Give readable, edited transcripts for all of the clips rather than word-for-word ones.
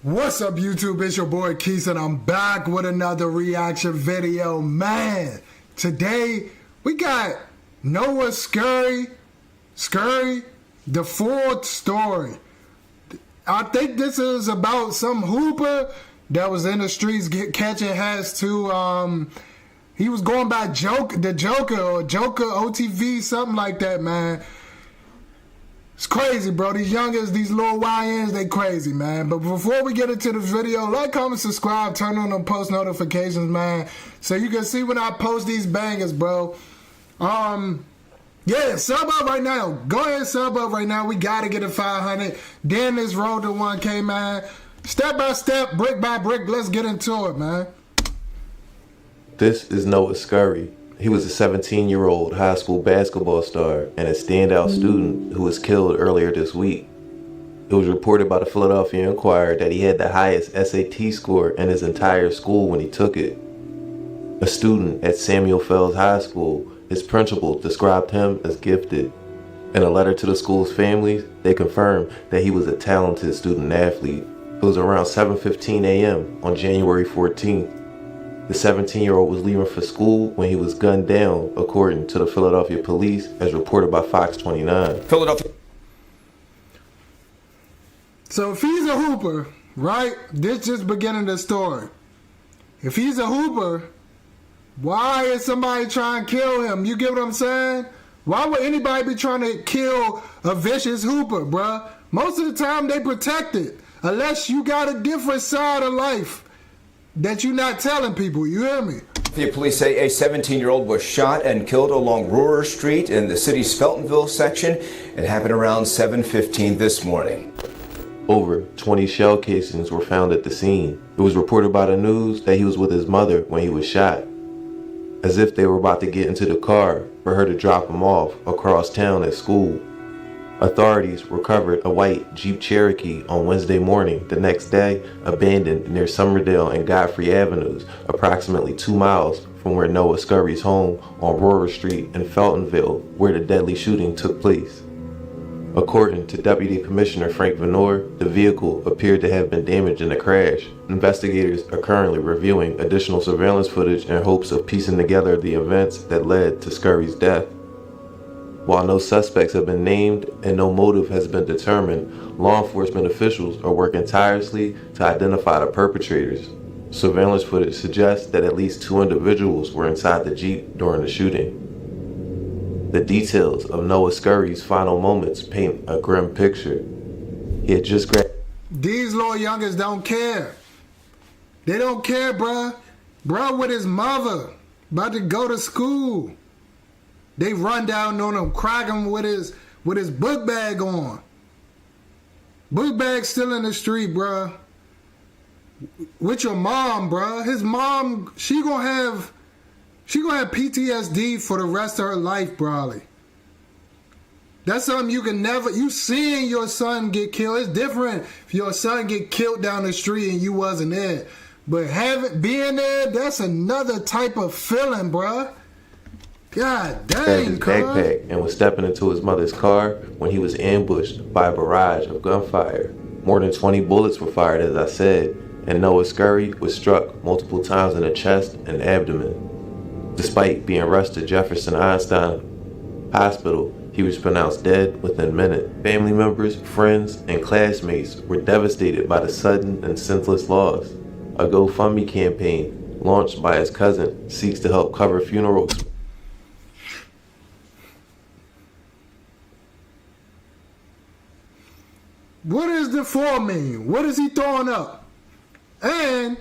What's up, YouTube? It's your boy Keith, and I'm back with another reaction video. Man, today we got Noah Scurry, the full story. I think this is about some hooper that was in the streets catching hats too. He was going by the Joker or Joker OTV, something like that, man. It's crazy, bro. These youngins, these little YNs, they crazy, man. But before we get into this video, like, comment, subscribe, turn on the post notifications, man, so you can see when I post these bangers, bro. Yeah, sub up right now. Go ahead and sub up right now. We got to get to 500. Then this road to 1K, man. Step by step, brick by brick, let's get into it, man. This is Noah Scurry. He was a 17-year-old high school basketball star and a standout student who was killed earlier this week. It was reported by the Philadelphia Inquirer that he had the highest SAT score in his entire school when he took it. A student at Samuel Fells High School, his principal described him as gifted. In a letter to the school's families, they confirmed that he was a talented student athlete. It was around 7:15 a.m. on January 14th. The 17-year-old was leaving for school when he was gunned down, according to the Philadelphia police, as reported by Fox 29. Philadelphia. So if he's a hooper, right, this just beginning the story. If he's a hooper, why is somebody trying to kill him? You get what I'm saying? Why would anybody be trying to kill a vicious hooper, bruh? Most of the time they protect it, unless you got a different side of life that you're not telling people, you hear me? The police say a 17-year-old was shot and killed along Rohrer Street in the city's Feltonville section. It happened around 7:15 this morning. Over 20 shell casings were found at the scene. It was reported by the news that he was with his mother when he was shot, as if they were about to get into the car for her to drop him off across town at school. Authorities recovered a white Jeep Cherokee on Wednesday morning, the next day abandoned near Summerdale and Godfrey Avenues, approximately 2 miles from where Noah Scurry's home on Rohrer Street in Feltonville, where the deadly shooting took place. According to Deputy Commissioner Frank Venor, the vehicle appeared to have been damaged in the crash. Investigators are currently reviewing additional surveillance footage in hopes of piecing together the events that led to Scurry's death. While no suspects have been named and no motive has been determined, law enforcement officials are working tirelessly to identify the perpetrators. Surveillance footage suggests that at least 2 individuals were inside the Jeep during the shooting. The details of Noah Scurry's final moments paint a grim picture. He had just grabbed. These little youngers don't care. They don't care, bruh. Bruh with his mother, about to go to school. They run down on him, crack him with his book bag on. Book bag still in the street, bruh. With your mom, bruh. His mom, she gonna have PTSD for the rest of her life, probably. That's something you can never. You seeing your son get killed. It's different if your son get killed down the street and you wasn't there. But being there, that's another type of feeling, bruh. God dang, his backpack and was stepping into his mother's car when he was ambushed by a barrage of gunfire. More than 20 bullets were fired, as I said, and Noah Scurry was struck multiple times in the chest and abdomen. Despite being rushed to Jefferson Einstein Hospital, he was pronounced dead within minutes. Family members, friends, and classmates were devastated by the sudden and senseless loss. A GoFundMe campaign launched by his cousin seeks to help cover funerals. What does the 4 mean? What is he throwing up? And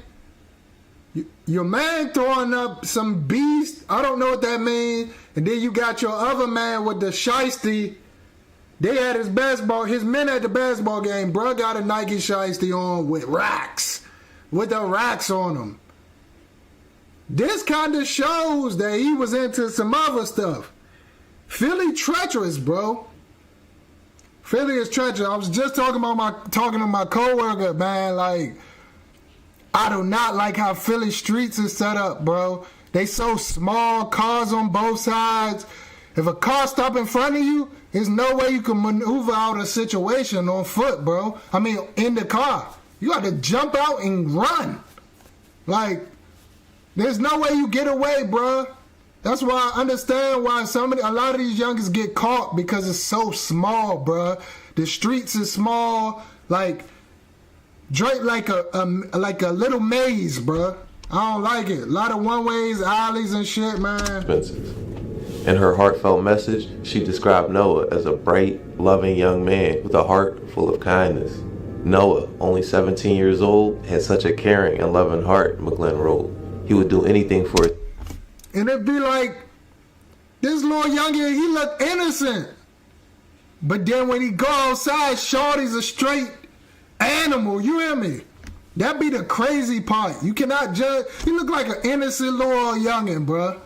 your man throwing up some beast. I don't know what that means. And then you got your other man with the shiesty. They had his men at the basketball game. Bruh got a Nike shiesty on with racks. With the racks on them. This kind of shows that he was into some other stuff. Philly treacherous, bro. Philly is treacherous. I was just talking to my coworker, man. Like, I do not like how Philly streets is set up, bro. They so small, cars on both sides. If a car stop in front of you, there's no way you can maneuver out a situation on foot, bro. I mean, in the car. You got to jump out and run. Like, there's no way you get away, bruh. That's why I understand why a lot of these youngers get caught, because it's so small, bruh. The streets is small, like Drake, like a little maze, bruh. I don't like it. A lot of one-ways, alleys and shit, man. In her heartfelt message, she described Noah as a bright, loving young man with a heart full of kindness. Noah, only 17 years old, had such a caring and loving heart, McGlynn wrote. He would do anything for it. And it'd be like, this little youngin', he look innocent. But then when he go outside, shorty's a straight animal, you hear me? That be the crazy part. You cannot judge. He look like an innocent little youngin', bruh.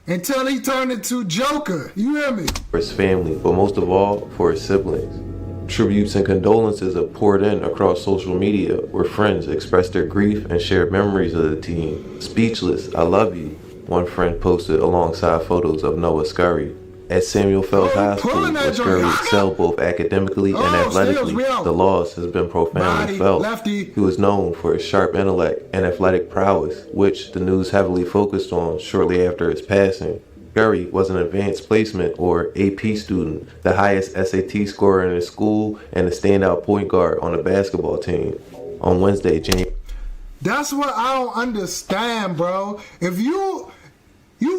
Until he turned into Joker, you hear me? For his family, but most of all, for his siblings. Tributes and condolences have poured in across social media, where friends expressed their grief and shared memories of the teen. Speechless, I love you, one friend posted alongside photos of Noah Scurry. At Samuel Fells High School, where Scurry excelled both academically and athletically, the loss has been profoundly felt. He was known for his sharp intellect and athletic prowess, which the news heavily focused on shortly after his passing. Scurry was an advanced placement, or AP student, the highest SAT scorer in his school, and a standout point guard on the basketball team. On Wednesday, January... That's what I don't understand, bro. If you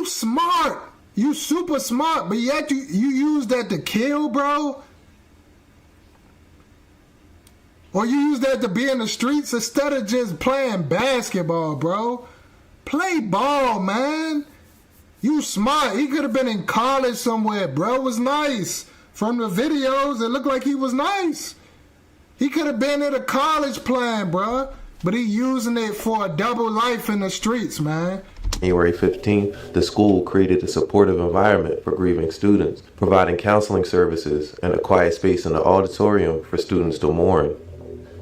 smart, you super smart, but yet you use that to kill, bro? Or you use that to be in the streets instead of just playing basketball, bro? Play ball, man. You smart. He could have been in college somewhere, bro. It was nice. From the videos, it looked like he was nice. He could have been at a college playing, bro. But he using it for a double life in the streets, man. January 15th, the school created a supportive environment for grieving students, providing counseling services and a quiet space in the auditorium for students to mourn.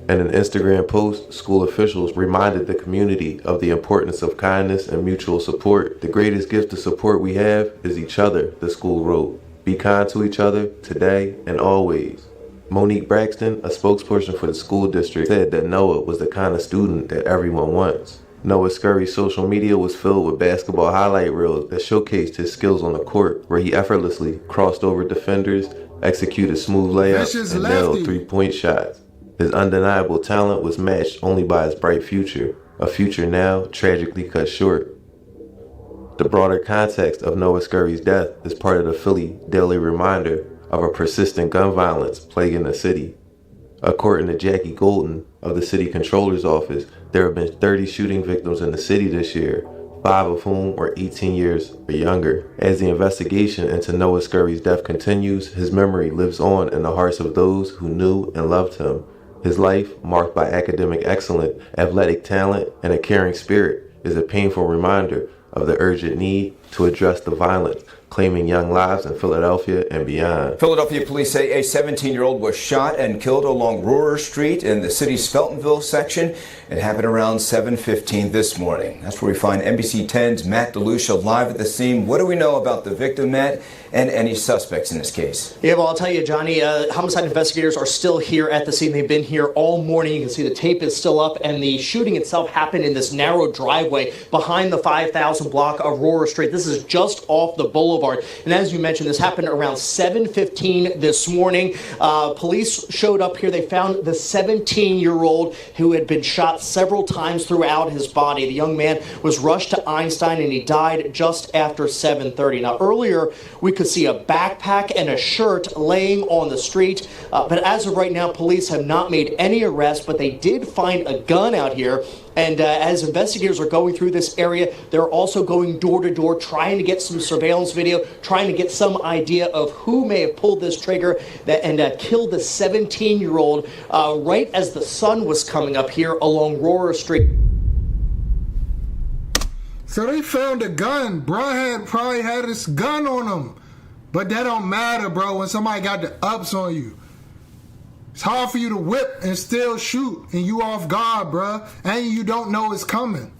In an Instagram post, school officials reminded the community of the importance of kindness and mutual support. The greatest gift of support we have is each other, the school wrote. Be kind to each other today and always. Monique Braxton, a spokesperson for the school district, said that Noah was the kind of student that everyone wants. Noah Scurry's social media was filled with basketball highlight reels that showcased his skills on the court, where he effortlessly crossed over defenders, executed smooth layups, and nailed three-point shots. His undeniable talent was matched only by his bright future, a future now tragically cut short. The broader context of Noah Scurry's death is part of the Philly daily reminder of a persistent gun violence plaguing the city. According to Jackie Golden of the city controller's office, there have been 30 shooting victims in the city this year, 5 of whom were 18 years or younger. As the investigation into Noah Scurry's death continues, his memory lives on in the hearts of those who knew and loved him. His life, marked by academic excellence, athletic talent, and a caring spirit, is a painful reminder of the urgent need to address the violence claiming young lives in Philadelphia and beyond. Philadelphia police say a 17-year-old was shot and killed along Rohrer Street in the city's Feltonville section. It happened around 7:15 this morning. That's where we find NBC 10's Matt DeLucia live at the scene. What do we know about the victim, Matt, and any suspects in this case? Yeah, well, I'll tell you, Johnny, homicide investigators are still here at the scene. They've been here all morning. You can see the tape is still up, and the shooting itself happened in this narrow driveway behind the 5000 block of Rohrer Street. This is just off the boulevard. And as you mentioned, this happened around 7:15 this morning. Police showed up here. They found the 17-year-old who had been shot several times throughout his body. The young man was rushed to Einstein, and he died just after 7:30. Now, earlier, we could see a backpack and a shirt laying on the street. But as of right now, police have not made any arrests, but they did find a gun out here. And as investigators are going through this area, they're also going door to door, trying to get some surveillance video, trying to get some idea of who may have pulled this trigger and killed the 17-year-old right as the sun was coming up here along Rohrer Street. So they found a gun. Bro probably had this gun on him. But that don't matter, bro, when somebody got the ups on you. It's hard for you to whip and still shoot, and you off guard, bro, and you don't know it's coming.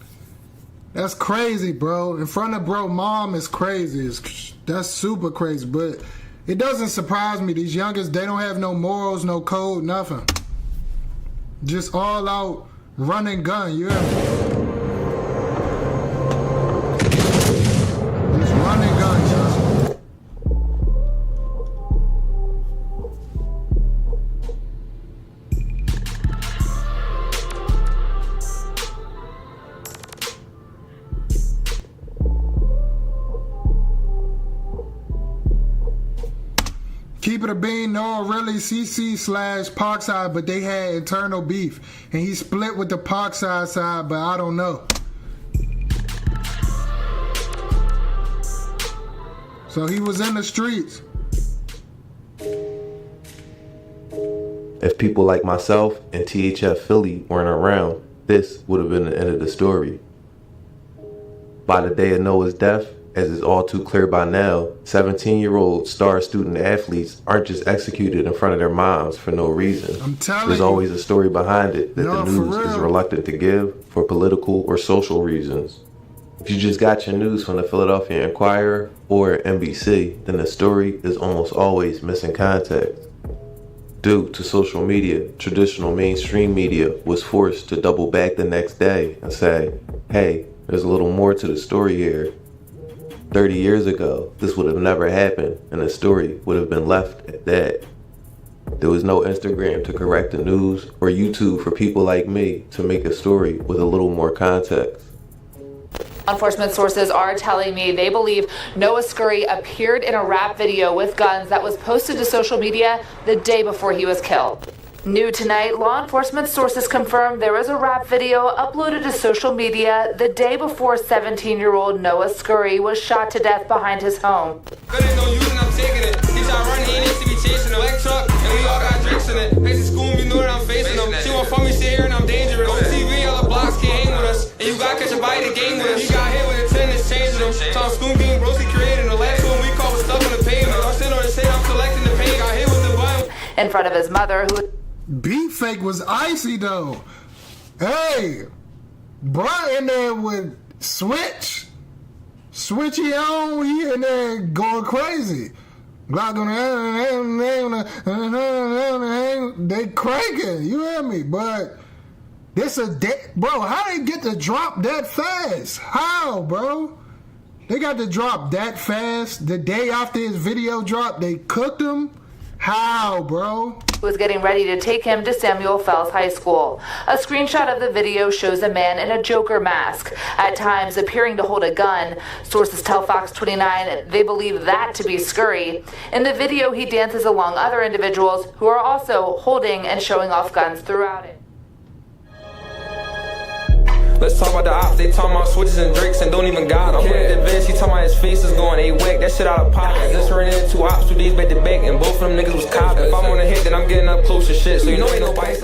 That's crazy, bro. In front of bro mom is crazy. That's super crazy, but it doesn't surprise me. These youngest, they don't have no morals, no code, nothing. Just all out run and gun, you hear me? Just run and gun, y'all. Keep it a bean, no, really CC/Parkside, but they had internal beef. And he split with the Parkside side, but I don't know. So he was in the streets. If people like myself and THF Philly weren't around, this would have been the end of the story. By the day of Noah's death, as is all too clear by now, 17-year-old star student athletes aren't just executed in front of their moms for no reason. I'm telling There's you. always a story behind it that No, the for news is real. reluctant to give for political or social reasons. If you just got your news from the Philadelphia Inquirer or NBC, then the story is almost always missing context. Due to social media, traditional mainstream media was forced to double back the next day and say, hey, there's a little more to the story here. 30 years ago, this would have never happened, and the story would have been left at that. There was no Instagram to correct the news or YouTube for people like me to make a story with a little more context. Law enforcement sources are telling me they believe Noah Scurry appeared in a rap video with guns that was posted to social media the day before he was killed. New tonight, law enforcement sources confirm there was a rap video uploaded to social media the day before 17-year-old Noah Scurry was shot to death behind his home. Good ain't no using, I'm taking it. He try running, he needs to be chasing a black truck, and we all got drinks in it. Facing school, you know that I'm facing them. She won't find me sit here and I'm dangerous. On TV, all the blocks can't hang with us, and you gotta catch a bite to game with us. He got hit with attendance, changing them. Talk school game, Rosie creating the last one we caught was stuck on the pavement. I'm sitting on the state, I'm collecting the pain. Got hit with the button. In front of his mother, who Beat fake was icy though. Hey, bruh in there with switchy on, he in there going crazy. They cranking, you hear me? But this a day, bro. How they get to drop that fast? How, bro? They got to drop that fast. The day after his video dropped, they cooked him. How, bro? was getting ready to take him to Samuel Fells High School. A screenshot of the video shows a man in a Joker mask, at times appearing to hold a gun. Sources tell Fox 29 they believe that to be Scurry. In the video, he dances along other individuals who are also holding and showing off guns throughout it. Let's talk about the ops, they talking about switches and drakes and don't even got them. Yeah. The vid, she talking about his face is going A-whack, that shit out of pocket. Just ran into two ops 2 days back to back and both of them niggas was copping. If I'm on a hit, then I'm getting up close to shit, so you know ain't nobody.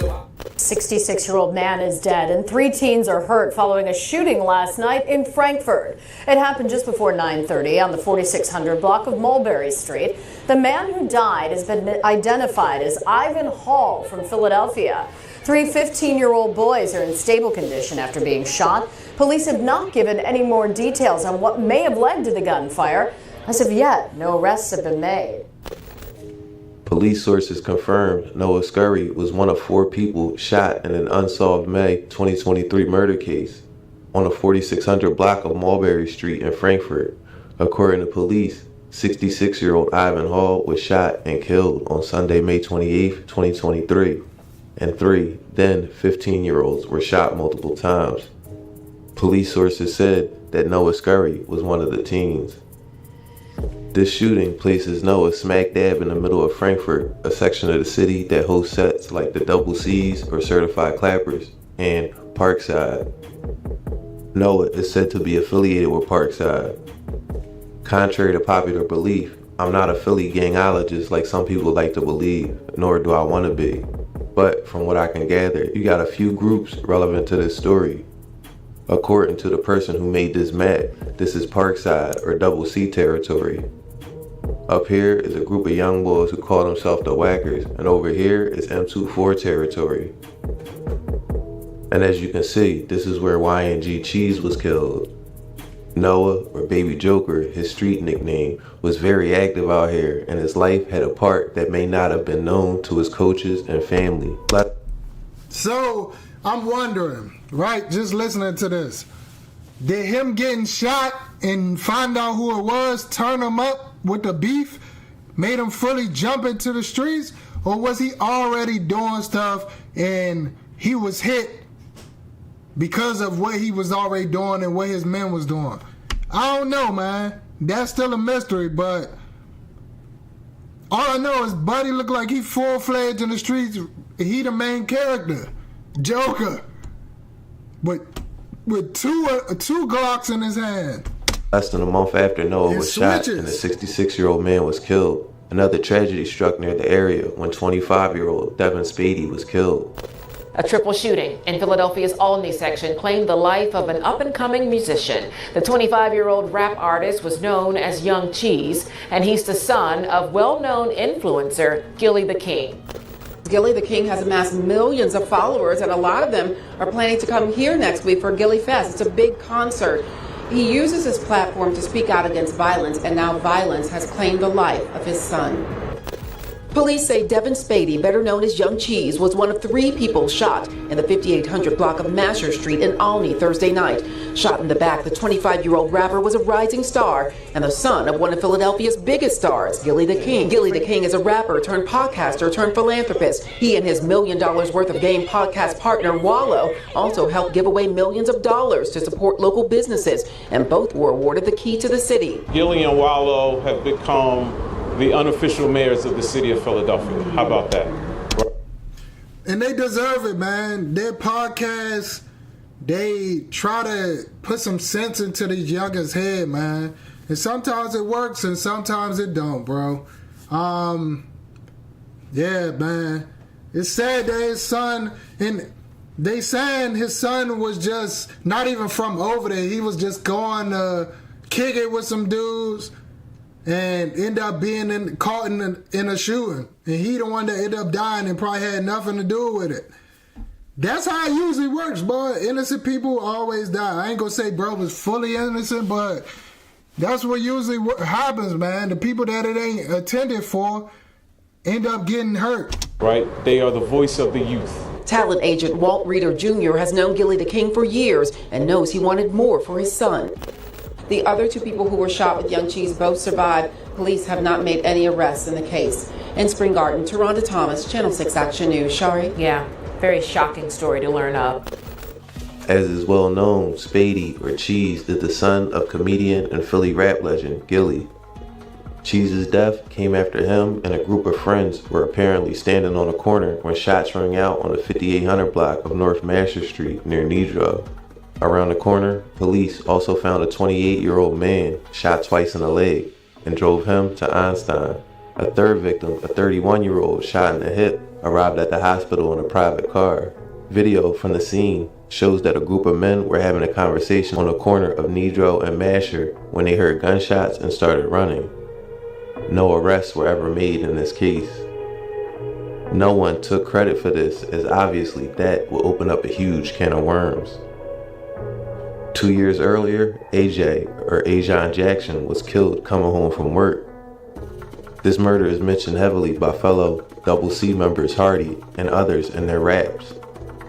66-year-old man is dead and 3 teens are hurt following a shooting last night in Frankfurt. It happened just before 9:30 on the 4600 block of Mulberry Street. The man who died has been identified as Ivan Hall from Philadelphia. 3 15-year-old boys are in stable condition after being shot. Police have not given any more details on what may have led to the gunfire. As of yet, no arrests have been made. Police sources confirmed Noah Scurry was one of 4 people shot in an unsolved May 2023 murder case on the 4600 block of Mulberry Street in Frankfurt. According to police, 66-year-old Ivan Hall was shot and killed on Sunday, May 28, 2023, and 3 then 15-year-olds were shot multiple times. Police sources said that Noah Scurry was one of the teens. This shooting places Noah smack dab in the middle of Frankfurt, a section of the city that hosts sets like the Double C's or Certified Clappers and Parkside. Noah is said to be affiliated with Parkside. Contrary to popular belief, I'm not a Philly gangologist like some people like to believe, nor do I want to be. But from what I can gather, you got a few groups relevant to this story. According to the person who made this map, this is Parkside or Double C territory. Up here is a group of young boys who call themselves the Whackers, and over here is M24 territory. And as you can see, this is where YNG Cheese was killed. Noah, or Baby Joker, his street nickname, was very active out here, and his life had a part that may not have been known to his coaches and family. So I'm wondering, right, just listening to this, did him getting shot and find out who it was turn him up with the beef, made him fully jump into the streets, or was he already doing stuff and he was hit because of what he was already doing and what his men was doing? I don't know, man. That's still a mystery, but all I know is Buddy looked like he full-fledged in the streets. He the main character, Joker, with two Glocks in his hand. Less than a month after Noah was shot and the 66-year-old man was killed, another tragedy struck near the area when 25-year-old Devin Spady was killed. A triple shooting in Philadelphia's Olney section claimed the life of an up-and-coming musician. The 25-year-old rap artist was known as Young Cheese, and he's the son of well-known influencer Gilly the King. Gilly the King has amassed millions of followers, and a lot of them are planning to come here next week for Gilly Fest. It's a big concert. He uses his platform to speak out against violence, and now violence has claimed the life of his son. Police say Devin Spady, better known as Young Cheese, was one of 3 people shot in the 5800 block of Masher Street in Olney Thursday night. Shot in the back, the 25-year-old rapper was a rising star and the son of one of Philadelphia's biggest stars, Gilly the King. Gilly the King is a rapper turned podcaster turned philanthropist. He and his $1 million worth of game podcast partner, Wallow, also helped give away millions of dollars to support local businesses, and both were awarded the key to the city. Gilly and Wallow have become the unofficial mayors of the city of Philadelphia. How about that? And they deserve it, man. Their podcast, they try to put some sense into these youngers' head, man. And sometimes it works and sometimes it don't, bro. Yeah, man. It's sad that his son, and they saying his son was just not even from over there. He was just going to kick it with some dudes and end up being caught in a shooting. And he the one that ended up dying and probably had nothing to do with it. That's how it usually works, boy. Innocent people always die. I ain't gonna say bro was fully innocent, but that's what usually happens, man. The people that it ain't intended for end up getting hurt. Right? They are the voice of the youth. Talent agent Walt Reeder Jr. has known Gilly the King for years and knows he wanted more for his son. The other 2 people who were shot with Young Cheese both survived. Police have not made any arrests in the case. In Spring Garden, Taronda Thomas, Channel 6 Action News. Shari? Yeah, very shocking story to learn of. As is well known, Spady, or Cheese, is the son of comedian and Philly rap legend Gilly. Cheese's death came after him and a group of friends were apparently standing on a corner when shots rang out on the 5800 block of North Masher Street near Nedrow. Around the corner, police also found a 28-year-old man shot twice in the leg and drove him to Einstein. A third victim, a 31-year-old shot in the hip, arrived at the hospital in a private car. Video from the scene shows that a group of men were having a conversation on the corner of Nedrow and Masher when they heard gunshots and started running. No arrests were ever made in this case. No one took credit for this, as obviously that will open up a huge can of worms. 2 years earlier, AJ, or Ajon Jackson, was killed coming home from work. This murder is mentioned heavily by fellow Double C members Hardy and others in their raps.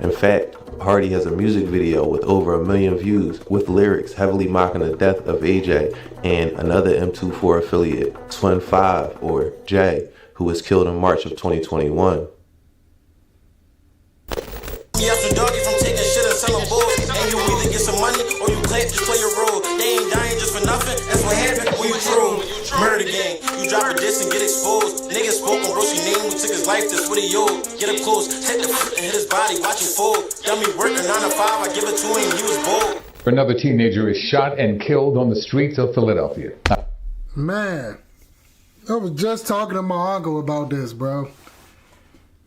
In fact, Hardy has a music video with over 1 million views with lyrics heavily mocking the death of AJ and another M24 affiliate, Twin 5, or Jay, who was killed in March of 2021. And you either get some money or you clap, just play your role. They ain't dying just for nothing. That's what happened when you troll. Murder gang, you drop a diss and get exposed. Niggas spoke on Roshi name, we took his life, that's what he owed. Get up close, take the foot and hit his body, watch him fold. Dummy working 9 to 5, I give it to him, he was bold. Another teenager is shot and killed on the streets of Philadelphia. Man, I was just talking to my uncle about this, bro.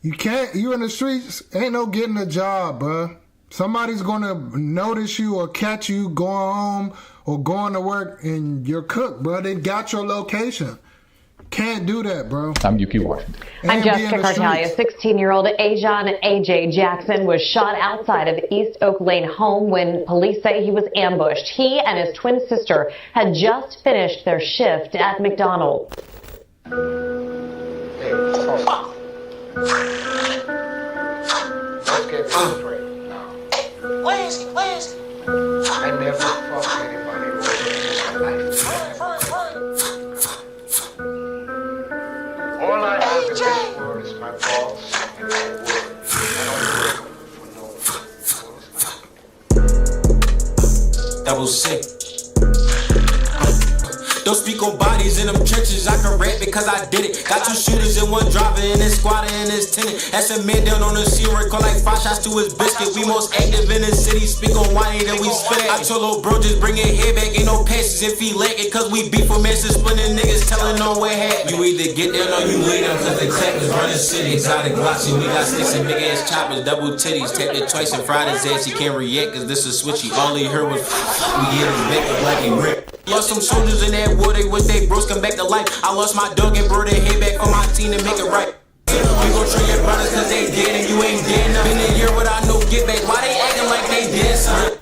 You in the streets, ain't no getting a job, bro. Somebody's gonna notice you or catch you going home or going to work and you're cooked, bro. They got your location. Can't do that, bro. I'm Yuki Washington. I'm Jessica Cartalia. 16-year-old Ajon AJ Jackson was shot outside of East Oak Lane home when police say he was ambushed. He and his twin sister had just finished their shift at McDonald's. Where is he? Where is he? I never fuck anybody with all I have in this world is my balls and my word. I don't break them for no. Double C. Don't speak on bodies in them trenches. I can rap because I did it. Got 2 shooters and 1 driver and his squatter and his tenant. That's a man down on the scene, call like 5 shots to his biscuit. We most active in the city, speak on why then we spit. I told little bro just bring it here back, ain't no passes if he lack it. Cause we beef for masses, splitting niggas telling on where hat. You either get there or you lay down cause the clappers running city. Exotic glossy, we got sticks and big ass choppers, double titties. Tapped it twice and fried his ass, he can't react cause this is switchy. All he heard was we get him back to black and rip. Lost some soldiers in that war, they wish they bros come back to life. I lost my dog and brought their head back for my team to make it right. We gon' train your brothers cause they dead and you ain't dead enough. Been a year without no get back, why they acting like they dead, son?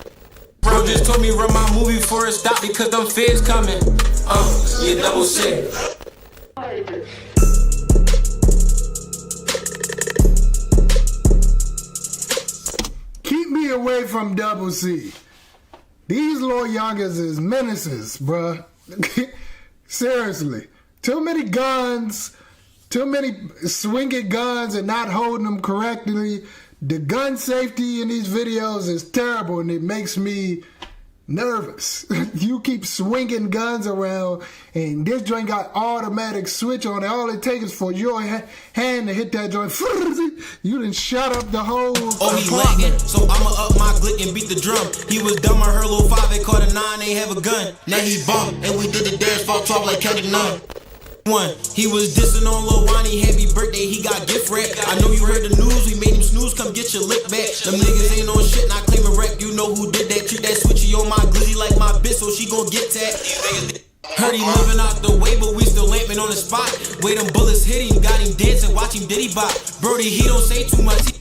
Bro just told me run my movie before it stop because them feds coming. Yeah, double C. Keep me away from Double C. These little youngers is menaces, bruh. Seriously. Too many guns, too many swinging guns and not holding them correctly. The gun safety in these videos is terrible and it makes me nervous. You keep swinging guns around and this joint got automatic switch on it. All it takes is for your hand to hit that joint. You done shut up the whole he lagging, so I'ma up my glick and beat the drum. He was dumb, I heard Lil 5, they caught a 9, ain't have a gun. Now he bum, and we did the dance, fall 12 like Kelly Nunn. He was dissing on Lil Wani, happy birthday, he got gift wrap. I know you heard the news, we made him snooze, come get your lick back. Them niggas ain't on shit, not claiming wreck. You know who did that, treat that switchy on my glizzy like my bitch, so she gon' get that. Heard he living out the way, but we still lamping on the spot. Way them bullets hit him, got him dancing, watch him diddy bop. Brody, he don't say too much.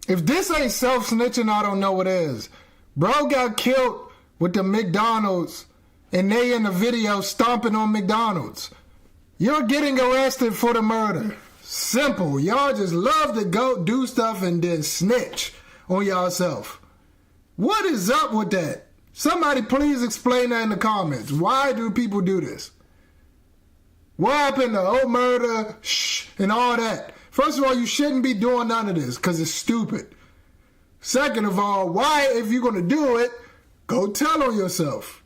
If this ain't self-snitching, I don't know what is. Bro got killed with the McDonald's and they in the video stomping on McDonald's. You're getting arrested for the murder. Simple. Y'all just love to go do stuff and then snitch on yourself. What is up with that? Somebody please explain that in the comments. Why do people do this? What happened to murder, and all that? First of all, you shouldn't be doing none of this because it's stupid. Second of all, why, if you're going to do it, go tell on yourself.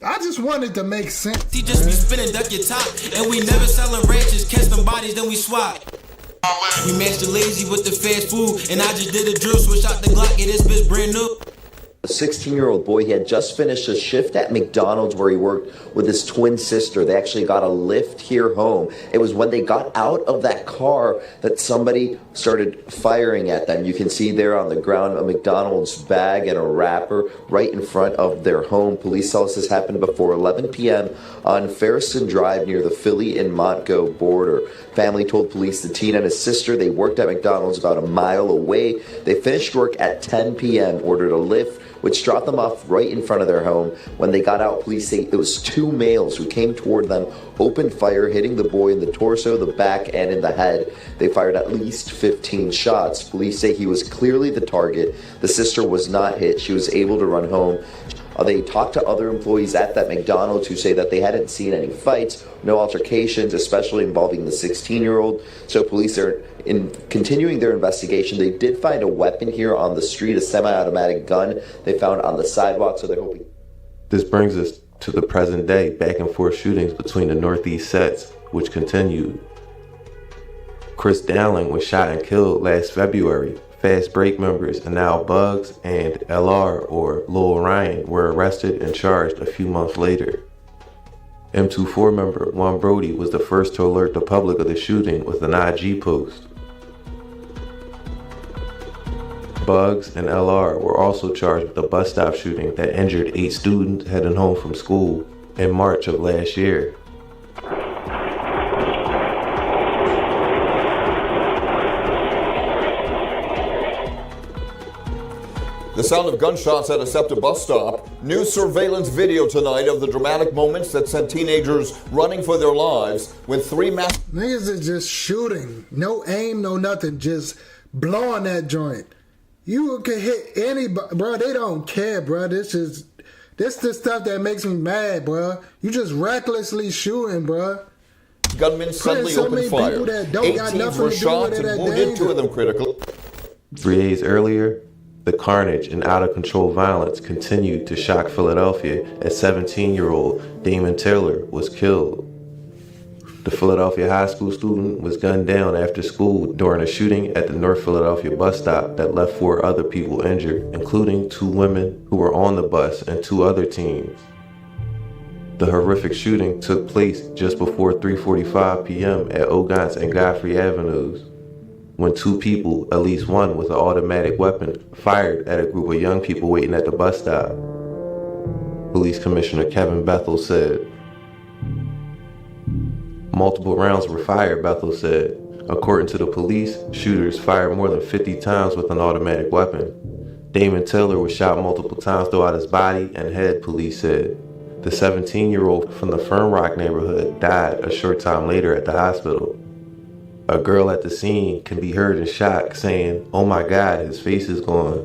I just wanted to make sense. He just be spinning, duck your top. And we never selling ranches, catch them bodies, then we swap. We matched the lazy with the fast food. And I just did a drill, switch out the Glock, and this bitch brand new. A 16-year-old boy, he had just finished a shift at McDonald's where he worked with his twin sister. They actually got a lift here home. It was when they got out of that car that somebody started firing at them. You can see there on the ground a McDonald's bag and a wrapper right in front of their home. Police tell us this happened before 11 p.m. on Ferriston Drive near the Philly and Montgo border. Family told police the teen and his sister, they worked at McDonald's about a mile away. They finished work at 10 p.m., ordered a lift, which dropped them off right in front of their home. When they got out, police say it was 2 males who came toward them, opened fire, hitting the boy in the torso, the back, and in the head. They fired at least 15 shots. Police say he was clearly the target. The sister was not hit. She was able to run home. They talked to other employees at that McDonald's who say that they hadn't seen any fights, no altercations, especially involving the 16-year-old. So police are continuing their investigation. They did find a weapon here on the street, a semi-automatic gun they found on the sidewalk, so they're hoping. This brings us to the present day, back and forth shootings between the Northeast sets, which continued. Chris Dowling was shot and killed last February. Fast Break members Anal Bugs and LR, or Lil Ryan, were arrested and charged a few months later. M24 member Juan Brody was the first to alert the public of the shooting with an IG post. Bugs and LR were also charged with a bus stop shooting that injured 8 students heading home from school in March of last year. The sound of gunshots at a SEPTA bus stop New surveillance video tonight of the dramatic moments that sent teenagers running for their lives when three mass... Niggas is just shooting. No aim, no nothing. Just blowing that joint. You can hit anybody, bro. They don't care, bro. This the stuff that makes me mad, bro. You just recklessly shooting, bro. Gunmen suddenly opened fire. 18 were shot and wounded, 2 of them critical. 3 days earlier, the carnage and out-of-control violence continued to shock Philadelphia as 17-year-old Damon Taylor was killed. The Philadelphia high school student was gunned down after school during a shooting at the North Philadelphia bus stop that left 4 other people injured, including 2 women who were on the bus and 2 other teens. The horrific shooting took place just before 3:45 p.m. at Ogons and Godfrey Avenues, when 2 people, at least one with an automatic weapon, fired at a group of young people waiting at the bus stop. Police Commissioner Kevin Bethel said, "Multiple rounds were fired," Bethel said. According to the police, shooters fired more than 50 times with an automatic weapon. Damon Taylor was shot multiple times throughout his body and head, police said. The 17-year-old from the Fern Rock neighborhood died a short time later at the hospital. A girl at the scene can be heard in shock saying, "Oh my God, his face is gone."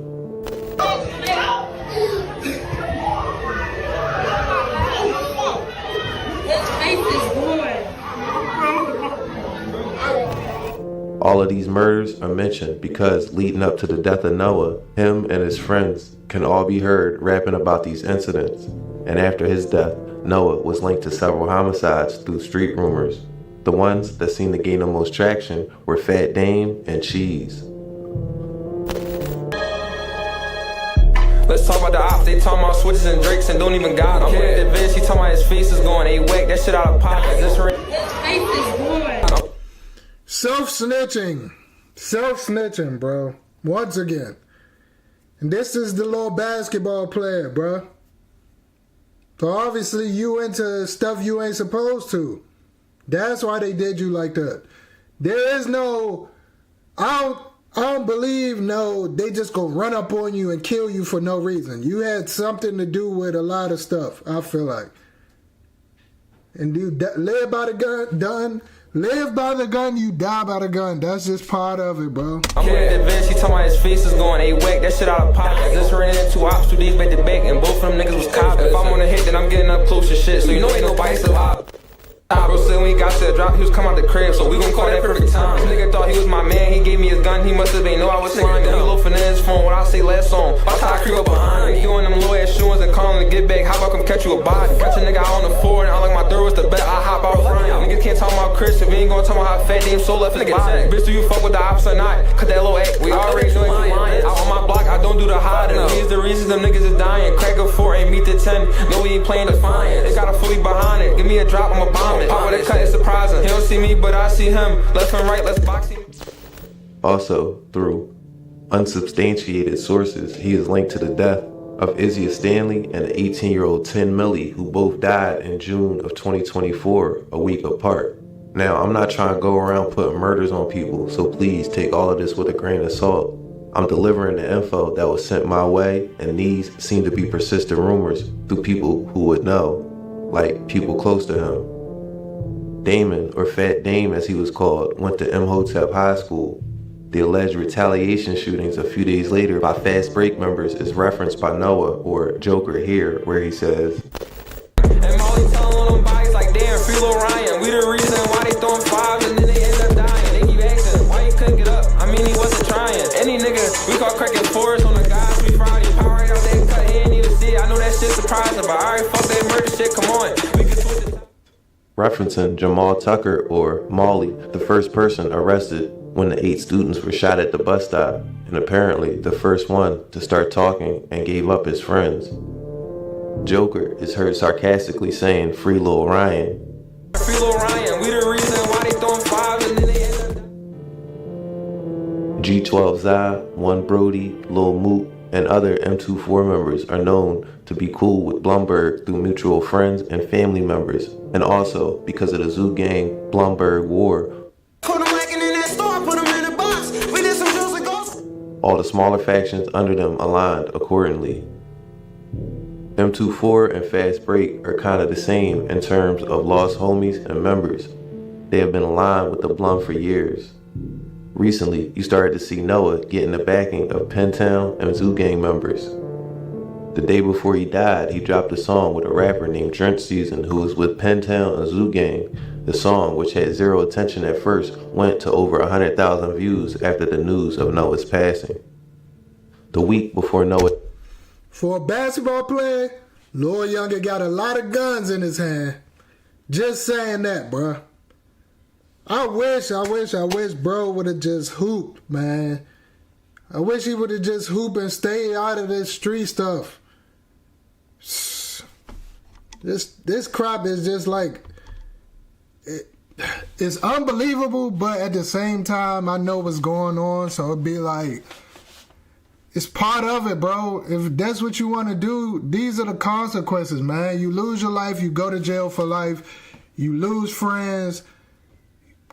All of these murders are mentioned because leading up to the death of Noah, him and his friends can all be heard rapping about these incidents. And after his death, Noah was linked to several homicides through street rumors. The ones that seemed to gain the most traction were Fat Dame and Cheese. Let's talk about the ops. They talking about switches and drakes and don't even got them. I'm with the bitch. He talking about his face is going. Hey, whack that shit out of pocket. His face is going. Self-snitching, bro. Once again. And this is the little basketball player, bro. So obviously you into stuff you ain't supposed to. That's why they did you like that. There is no, I don't believe they just go run up on you and kill you for no reason. You had something to do with a lot of stuff, I feel like. And you live by the gun, live by the gun, you die by the gun. That's just part of it, bro. I'm with the bitch, he talking about his face is going. Hey, whack that shit out of pocket. Just ran into 2 ops, 2 days back to back, and both of them niggas was cops. If I'm on a hit, then I'm getting up close to shit, so you know ain't nobody still out. Bro said when he got to the drop, he was coming out the crib, so we gon' call that perfect time. This nigga thought he was my man, he gave me his gun, he must have been know I was slime. He loafing in his phone, what I say last song. I try to creep up behind him. You and them low ass shoes and call him to get back. How about come catch you a body? Catch a nigga out on the floor, and I like my door was the bet. I hop out front. Niggas can't talk about Chris if we ain't gonna talk about how Fat Dame so left his body. Bitch, do you fuck with the ops or not? Cut that little act, we already know you lying. Out on my block, I don't do the hiding. These the reasons them niggas is dying. Crack a 4 ain't meet the 10. No, we ain't playing defiant. They got a fully behind it. Give me a drop, I'ma bomb it. Pop with a cut, it's surprising. He don't see me, but I see him. Left and right, let's box him. Also, through unsubstantiated sources, he is linked to the death of Izzy Stanley and the 18-year-old Tin Millie, who both died in June of 2024, a week apart. Now, I'm not trying to go around putting murders on people, so please take all of this with a grain of salt. I'm delivering the info that was sent my way, and these seem to be persistent rumors through people who would know, like people close to him. Damon, or Fat Dame as he was called, went to Imhotep High School. The alleged retaliation shootings a few days later by Fast Break members is referenced by Noah, or Joker here, where he says, And Molly telling on them bodies like, damn, free Lil Ryan. We the reason why they throwing 5s and then they end up dying. They keep asking, why you couldn't get up? I mean, he wasn't trying. Any nigga, we call cracking 4s on the guys we Friday. Power right out there, cut, he ain't even see it. I know that shit surprising, but alright, fuck that murder shit, come on. We can switch it. Referencing Jamal Tucker, or Molly, the first person arrested when the 8 students were shot at the bus stop, and apparently the first one to start talking and gave up his friends. Joker is heard sarcastically saying, "Free Lil Ryan." Free Lil Ryan, we the reason why they throwing 5s and then they end up. G12 Zai, One Brody, Lil Moot, and other M24 members are known to be cool with Blumberg through mutual friends and family members, and also because of the Zoo Gang Blumberg War. All the smaller factions under them aligned accordingly. M24 and Fast Break are kind of the same in terms of lost homies and members. They have been aligned with the Blum for years. Recently, you started to see Noah getting the backing of Pentown and Zoo Gang members. The day before he died, he dropped a song with a rapper named Drench Season who was with Pentown and Zoo Gang. The song, which had zero attention at first, went to over 100,000 views after the news of Noah's passing. The week before Noah... For a basketball player, Lil Younger got a lot of guns in his hand. Just saying that, bruh. I wish bro would have just hooped, man. I wish he would have just hooped and stayed out of this street stuff. This crap is just like, it's unbelievable, but at the same time, I know what's going on, so it'd be like, it's part of it, bro. If that's what you want to do, these are the consequences, man. You lose your life, you go to jail for life, you lose friends,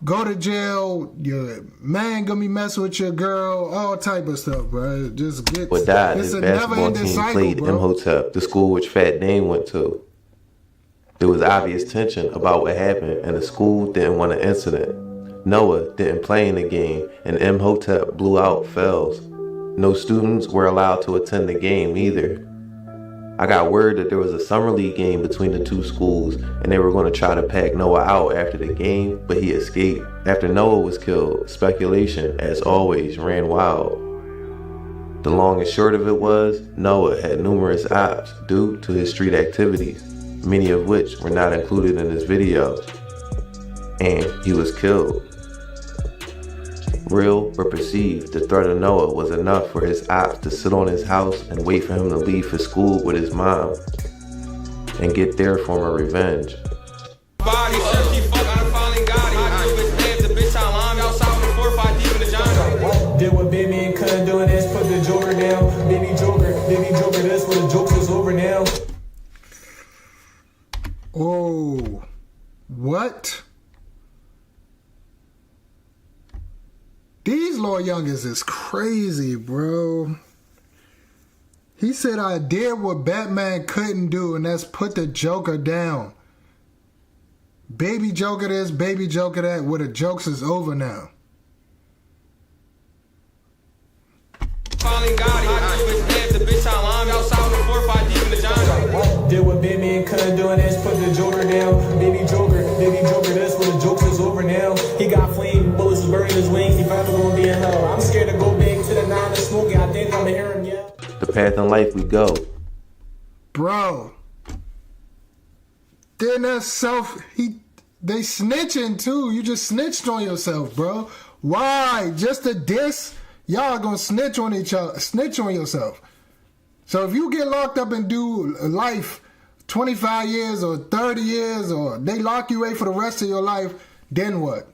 go to jail, your man gonna be messing with your girl, all type of stuff, bro. Just get... What died, his basketball team played Imhotep, the school which Fat Dame went to. There was obvious tension about what happened, and the school didn't want an incident. Noah didn't play in the game, and Imhotep blew out Fells. No students were allowed to attend the game either. I got word that there was a summer league game between the two schools, and they were going to try to pack Noah out after the game, but he escaped. After Noah was killed, speculation, as always, ran wild. The long and short of it was, Noah had numerous ops due to his street activities, many of which were not included in this video, and he was killed. Real or perceived, the threat of Noah was enough for his ops to sit on his house and wait for him to leave for school with his mom and get their form of revenge. Did what Baby and couldn't do this, put the Joker down. Baby Joker, this where the jokes is over now. Oh, what? These Lil Youngers is crazy, bro. He said, I did what Batman couldn't do, and that's put the Joker down. Baby Joker this, baby Joker that, where the jokes is over now. Did what Baby and couldn't do this, put the Joker down. Baby Joker, this where the jokes is over now. He got flame bullets burning his wings, he forever gonna be in hell. I'm scared to go big to the 9 and smoking, I think I'm gonna hear him yell. The path in life we go. Bro. Then that they snitching too. You just snitched on yourself, bro. Why? Just a diss? Y'all gonna snitch on each other, snitch on yourself. So if you get locked up and do life 25 years or 30 years, or they lock you away for the rest of your life, then what?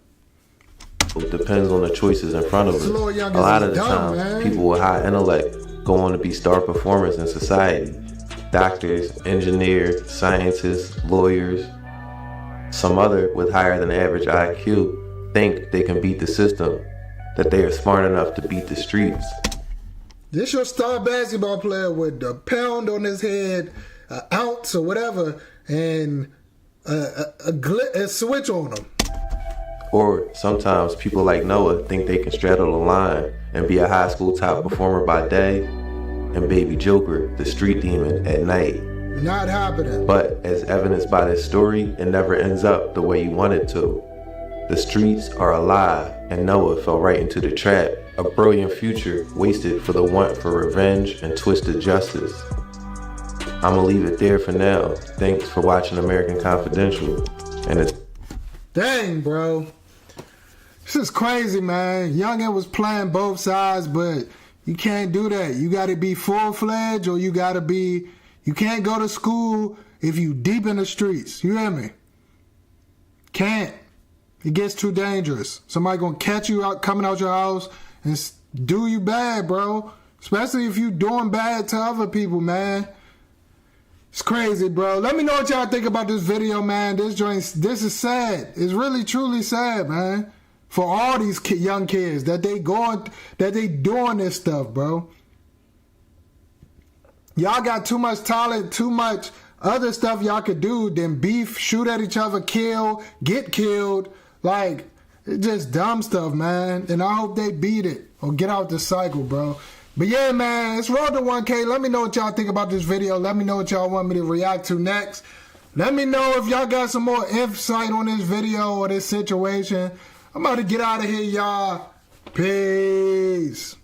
It depends on the choices in front of us. A lot of the time, people with high intellect go on to be star performers in society. Doctors, engineers, scientists, lawyers. Some other with higher than average IQ think they can beat the system, that they are smart enough to beat the streets. This your star basketball player with a pound on his head, an ounce or whatever, and a switch on him. Or sometimes people like Noah think they can straddle the line and be a high school top performer by day and Baby Joker, the street demon, at night. Not happening. But as evidenced by this story, it never ends up the way you want it to. The streets are a lie, and Noah fell right into the trap. A brilliant future wasted for the want for revenge and twisted justice. I'ma leave it there for now. Thanks for watching American Confidential. And it's... Dang, bro. This is crazy, man. Youngin was playing both sides, but you can't do that. You gotta be full-fledged, or you can't go to school if you deep in the streets. You hear me? Can't. It gets too dangerous. Somebody gonna catch you out coming out your house and do you bad, bro. Especially if you doing bad to other people, man. It's crazy, bro. Let me know what y'all think about this video, man. This is sad. It's really, truly sad, man. For all these young kids that they doing this stuff, bro. Y'all got too much talent, too much other stuff y'all could do than beef, shoot at each other, kill, get killed. Like, it's just dumb stuff, man. And I hope they beat it or get out the cycle, bro. But yeah, man, it's road to 1K. Let me know what y'all think about this video. Let me know what y'all want me to react to next. Let me know if y'all got some more insight on this video or this situation. I'm about to get out of here, y'all. Peace.